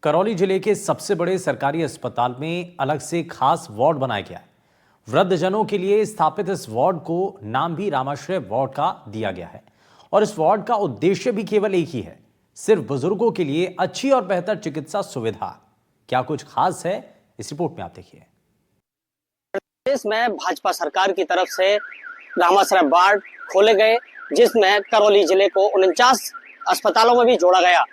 करौली जिले के सबसे बड़े सरकारी अस्पताल में अलग से खास वार्ड बनाया गया है। वृद्धजनों के लिए स्थापित इस वार्ड को नाम भी रामाश्रय वार्ड का दिया गया है और इस वार्ड का उद्देश्य भी केवल एक ही है, सिर्फ बुजुर्गों के लिए अच्छी और बेहतर चिकित्सा सुविधा। क्या कुछ खास है, इस रिपोर्ट में आप देखिए। प्रदेश में भाजपा सरकार की तरफ से रामाश्रय वार्ड खोले गए, जिसमें करौली जिले को 49 अस्पतालों में भी जोड़ा गया।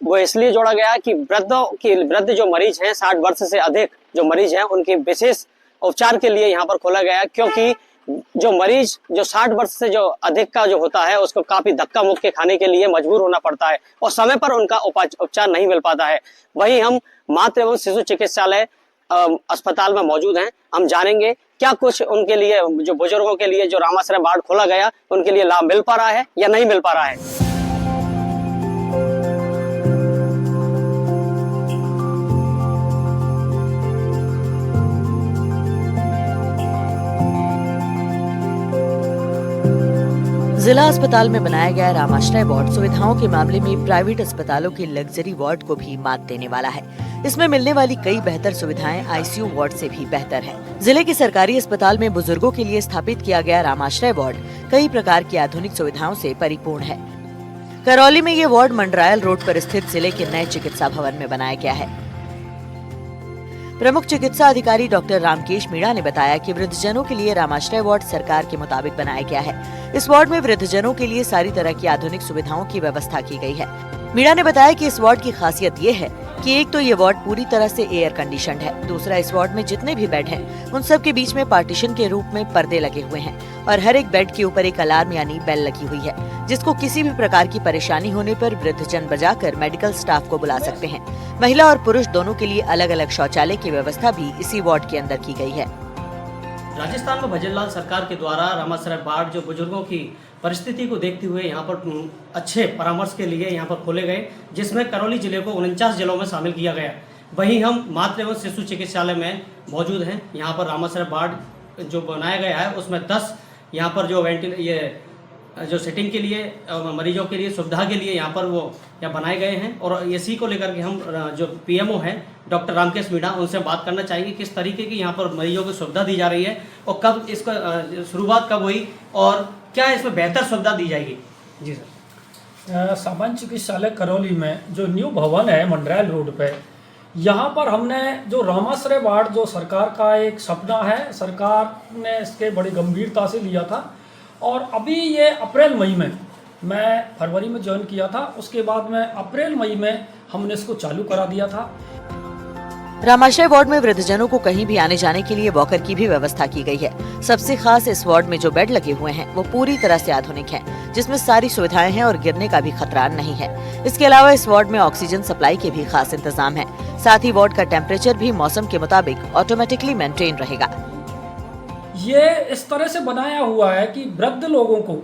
वो इसलिए जोड़ा गया कि वृद्ध जो मरीज हैं, 60 वर्ष से अधिक जो मरीज हैं, उनके विशेष उपचार के लिए यहाँ पर खोला गया। क्योंकि जो मरीज जो 60 वर्ष से जो अधिक का जो होता है, उसको काफी धक्का मुक्के खाने के लिए मजबूर होना पड़ता है और समय पर उनका उपचार नहीं मिल पाता है। वहीं हम मातृ एवं शिशु चिकित्सालय अस्पताल में मौजूद हैं। हम जानेंगे क्या कुछ उनके लिए, जो बुजुर्गों के लिए जो रामाश्रय वार्ड खोला गया, उनके लिए लाभ मिल पा रहा है या नहीं मिल पा रहा है। जिला अस्पताल में बनाया गया रामाश्रय वार्ड सुविधाओं के मामले में प्राइवेट अस्पतालों के लग्जरी वार्ड को भी मात देने वाला है। इसमें मिलने वाली कई बेहतर सुविधाएं आईसीयू वार्ड से भी बेहतर हैं। जिले के सरकारी अस्पताल में बुजुर्गों के लिए स्थापित किया गया रामाश्रय वार्ड कई प्रकार की आधुनिक सुविधाओं से परिपूर्ण है। करौली में ये वार्ड मंडरायल रोड पर स्थित जिले के नए चिकित्सा भवन में बनाया गया है। प्रमुख चिकित्सा अधिकारी डॉक्टर रामकेश मीणा ने बताया कि वृद्धजनों के लिए रामाश्रय वार्ड सरकार के मुताबिक बनाया गया है। इस वार्ड में वृद्धजनों के लिए सारी तरह की आधुनिक सुविधाओं की व्यवस्था की गई है। मीणा ने बताया कि इस वार्ड की खासियत ये है कि एक तो ये वार्ड पूरी तरह से एयर कंडीशनड है, दूसरा इस वार्ड में जितने भी बेड हैं, उन सब के बीच में पार्टीशन के रूप में पर्दे लगे हुए हैं और हर एक बेड के ऊपर एक अलार्म यानी बेल लगी हुई है, जिसको किसी भी प्रकार की परेशानी होने पर वृद्धजन बजाकर मेडिकल स्टाफ को बुला सकते हैं। महिला और पुरुष दोनों के लिए अलग अलग शौचालय की व्यवस्था भी इसी वार्ड के अंदर की गई है। राजस्थान में भजनलाल सरकार के द्वारा रामाश्रय वार्ड जो बुजुर्गों की परिस्थिति को देखते हुए यहाँ पर अच्छे परामर्श के लिए यहाँ पर खोले गए, जिसमें करौली जिले को 49 जिलों में शामिल किया गया। वहीं हम मातृ एवं शिशु चिकित्सालय में मौजूद हैं। यहाँ पर रामाश्रय वार्ड जो बनाया गया है, उसमें 10 यहाँ पर जो सिटिंग के लिए मरीजों के लिए सुविधा के लिए यहाँ पर वो बनाए गए हैं। और इसी को लेकर के हम जो पीएमओ हैं डॉक्टर रामकेश मीणा, उनसे बात करना चाहेंगे किस तरीके की यहाँ पर मरीजों की सुविधा दी जा रही है और कब इसका शुरुआत कब हुई और क्या इसमें बेहतर सुविधा दी जाएगी। जी सर। सामान्य चिकित्सालय करौली में जो न्यू भवन है मंडरायल रोड पे, यहाँ पर हमने जो रामाश्रय वार्ड जो सरकार का एक सपना है, सरकार ने इसके बड़ी गंभीरता से लिया था और अभी ये अप्रैल मई में, मैं फरवरी में ज्वाइन किया था, उसके बाद में अप्रैल मई में हमने इसको चालू करा दिया था। रामाश्रय वार्ड में वृद्धजनों को कहीं भी आने जाने के लिए वॉकर की भी व्यवस्था की गई है। सबसे खास इस वार्ड में जो बेड लगे हुए हैं वो पूरी तरह से आधुनिक हैं, जिसमें सारी सुविधाएं हैं और गिरने का भी खतरा नहीं है। इसके अलावा इस वार्ड में ऑक्सीजन सप्लाई के भी खास इंतजाम है। साथ ही वार्ड का टेम्परेचर भी मौसम के मुताबिक ऑटोमेटिकली मेंटेन रहेगा। ये इस तरह से बनाया हुआ है कि वृद्ध लोगों को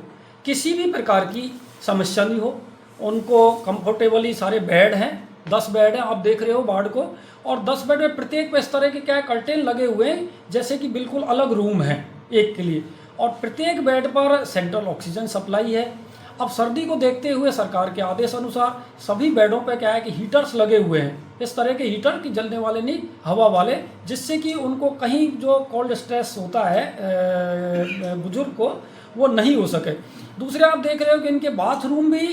किसी भी प्रकार की समस्या नहीं हो, उनको कंफर्टेबली सारे बेड हैं, 10 बेड हैं, आप देख रहे हो वार्ड को, और 10 बेड में प्रत्येक पे इस तरह के क्या कर्टेन लगे हुए हैं, जैसे कि बिल्कुल अलग रूम है एक के लिए, और प्रत्येक बेड पर सेंट्रल ऑक्सीजन सप्लाई है। अब सर्दी को देखते हुए सरकार के आदेश अनुसार सभी बेडों पे क्या है कि हीटर्स लगे हुए हैं, इस तरह के हीटर की जलने वाले नहीं, हवा वाले, जिससे कि उनको कहीं जो कोल्ड स्ट्रेस होता है बुजुर्ग को, वो नहीं हो सके। दूसरे आप देख रहे हो कि इनके बाथरूम भी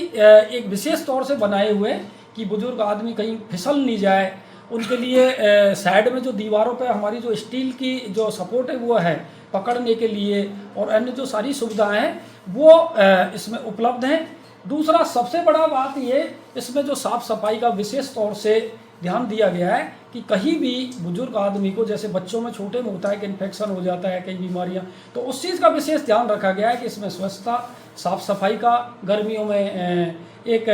एक विशेष तौर से बनाए हुए हैं कि बुजुर्ग आदमी कहीं फिसल नहीं जाए। उनके लिए साइड में जो दीवारों पे हमारी जो स्टील की जो सपोर्ट है वो है पकड़ने के लिए, और अन्य जो सारी सुविधाएं हैं वो इसमें उपलब्ध हैं। दूसरा सबसे बड़ा बात ये, इसमें जो साफ़ सफाई का विशेष तौर से ध्यान दिया गया है कि कहीं भी बुजुर्ग आदमी को, जैसे बच्चों में छोटे में होता है कि इन्फेक्शन हो जाता है, कई बीमारियां, तो उस चीज़ का विशेष ध्यान रखा गया है कि इसमें स्वच्छता, साफ़ सफाई का, गर्मियों में एक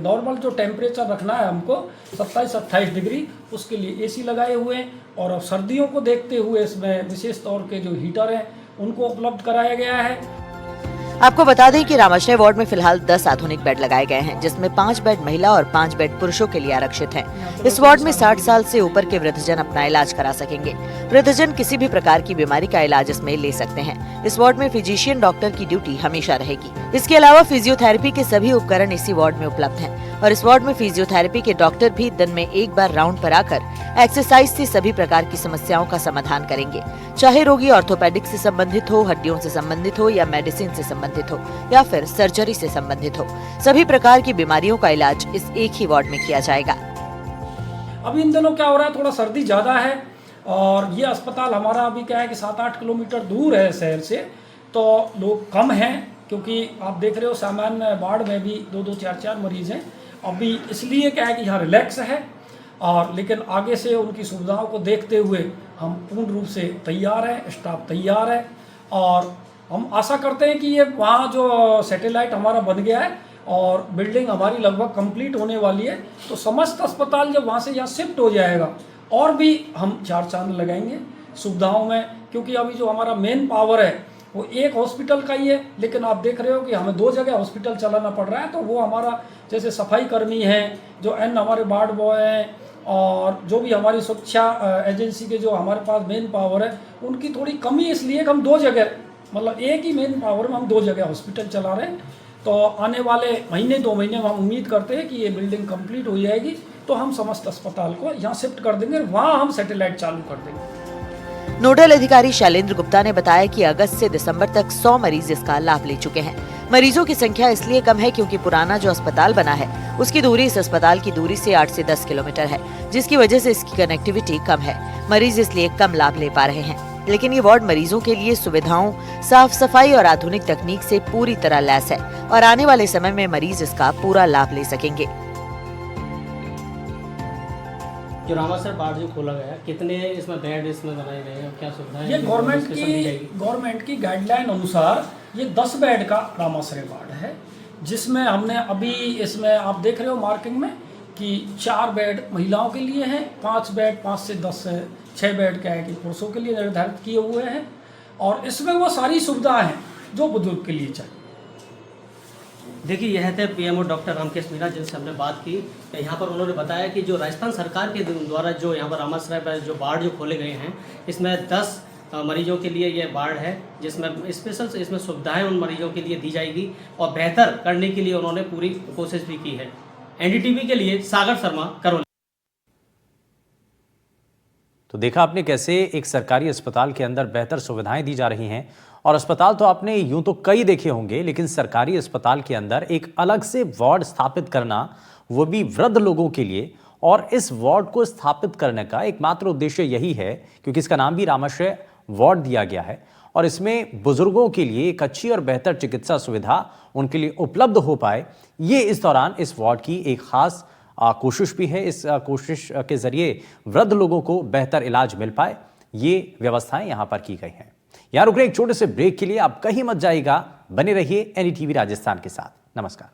नॉर्मल जो टेम्परेचर रखना है हमको 27-28 डिग्री, उसके लिए एसी लगाए हुए हैं। और अब सर्दियों को देखते हुए इसमें विशेष तौर के जो हीटर हैं उनको उपलब्ध कराया गया है। आपको बता दें कि रामाश्रय वार्ड में फिलहाल 10 आधुनिक बेड लगाए गए हैं, जिसमें 5 बेड महिला और 5 बेड पुरुषों के लिए आरक्षित हैं। इस वार्ड में 60 साल से ऊपर के वृद्धजन अपना इलाज करा सकेंगे। वृद्धजन किसी भी प्रकार की बीमारी का इलाज इसमें ले सकते हैं। इस वार्ड में फिजिशियन डॉक्टर की ड्यूटी हमेशा रहेगी। इसके अलावा फिजियोथेरेपी के सभी उपकरण इसी वार्ड में उपलब्ध हैं और इस वार्ड में फिजियोथेरेपी के डॉक्टर भी दिन में एक बार राउंड पर आकर एक्सरसाइज से सभी प्रकार की समस्याओं का समाधान करेंगे। चाहे रोगी ऑर्थोपेडिक से संबंधित हो, हड्डियों से संबंधित हो या मेडिसिन से संबंधित हो या फिर सर्जरी से संबंधित हो, सभी प्रकार की बीमारियों का इलाज इस एक ही वार्ड में किया जाएगा। अभी इन दिनों क्या हो रहा है, थोड़ा सर्दी ज़्यादा है और ये अस्पताल हमारा अभी क्या है कि 7-8 किलोमीटर दूर है शहर से, तो लोग कम हैं क्योंकि आप देख रहे हो सामान्य वार्ड में भी 2-2, 4-4 मरीज हैं। अभी इसलिए क्या है कि यहाँ रिलैक्स है और लेकिन आगे से उनकी सुविधाओं को देखते हुए हम पूर्ण रूप से तैयार हैं, स्टाफ तैयार है और हम आशा करते हैं कि ये वहाँ जो सैटेलाइट हमारा बन गया है और बिल्डिंग हमारी लगभग कंप्लीट होने वाली है, तो समस्त अस्पताल जब वहाँ से यहाँ शिफ्ट हो जाएगा और भी हम 4 चांद लगाएंगे सुविधाओं में, क्योंकि अभी जो हमारा मेन पावर है वो एक हॉस्पिटल का ही है, लेकिन आप देख रहे हो कि हमें 2 जगह हॉस्पिटल चलाना पड़ रहा है। तो वो हमारा जैसे सफाई कर्मी हैं, जो हमारे वार्ड बॉय हैं और जो भी हमारी सुरक्षा एजेंसी के जो हमारे पास मेन पावर है, उनकी थोड़ी कमी इसलिए कि हम 2 जगह मतलब एक ही मेन पावर में हम 2 जगह हॉस्पिटल चला रहे हैं। तो आने वाले महीने 2 महीने में हम उम्मीद करते हैं कि ये बिल्डिंग कंप्लीट हो जाएगी तो हम समस्त अस्पताल को यहाँ शिफ्ट कर देंगे, वहाँ हम सैटेलाइट चालू कर देंगे। नोडल अधिकारी शैलेंद्र गुप्ता ने बताया कि अगस्त से दिसंबर तक 100 मरीज इसका लाभ ले चुके हैं। मरीजों की संख्या इसलिए कम है क्योंकि पुराना जो अस्पताल बना है उसकी दूरी इस अस्पताल की दूरी से 8 से 10 किलोमीटर है, जिसकी वजह से इसकी कनेक्टिविटी कम है। मरीज इसलिए कम लाभ ले पा रहे हैं, लेकिन ये वार्ड मरीजों के लिए सुविधाओं, साफ सफाई और आधुनिक तकनीक से पूरी तरह लैस है और आने वाले समय में मरीज इसका पूरा लाभ ले सकेंगे। जो रामाश्रय वार्ड जो खोला गया, कितने इसमें बेड इसमें बनाए गए हैं और क्या सुविधाएं? ये गवर्नमेंट की गाइडलाइन अनुसार ये 10 बेड का रामाश्रय वार्ड है, जिसमें हमने अभी इसमें आप देख रहे हो मार्किंग में कि 4 बेड महिलाओं के लिए हैं, 5 बेड 5 से 10 है, 6 बेड क्या है कि पुरुषों के लिए निर्धारित किए हुए हैं और इसमें वो सारी सुविधाएं हैं जो बुजुर्ग के लिए चाहिए। देखिए, यह थे पीएमओ डॉक्टर रामकेश मीणा, जिनसे हमने बात की। यहाँ पर उन्होंने बताया कि जो राजस्थान सरकार के द्वारा जो यहाँ पर रामाश्रय पर जो वार्ड जो खोले गए हैं, इसमें 10 मरीजों के लिए ये वार्ड है, जिसमें स्पेशल इसमें सुविधाएं उन मरीजों के लिए दी जाएगी और बेहतर करने के लिए उन्होंने पूरी कोशिश भी की है। एनडीटीवी के लिए सागर शर्मा, करौली। तो देखा आपने कैसे एक सरकारी अस्पताल के अंदर बेहतर सुविधाएं दी जा रही हैं। और अस्पताल तो आपने यूं तो कई देखे होंगे, लेकिन सरकारी अस्पताल के अंदर एक अलग से वार्ड स्थापित करना, वो भी वृद्ध लोगों के लिए, और इस वार्ड को स्थापित करने का एकमात्र उद्देश्य यही है क्योंकि इसका नाम भी रामाश्रय वार्ड दिया गया है और इसमें बुजुर्गों के लिए एक अच्छी और बेहतर चिकित्सा सुविधा उनके लिए उपलब्ध हो पाए, ये इस दौरान इस वार्ड की एक खास कोशिश भी है। इस कोशिश के जरिए वृद्ध लोगों को बेहतर इलाज मिल पाए, ये व्यवस्थाएं यहां पर की गई हैं। यहां रुक रहे एक छोटे से ब्रेक के लिए, आप कहीं मत जाइएगा, बने रहिए एनडीटीवी राजस्थान के साथ। नमस्कार।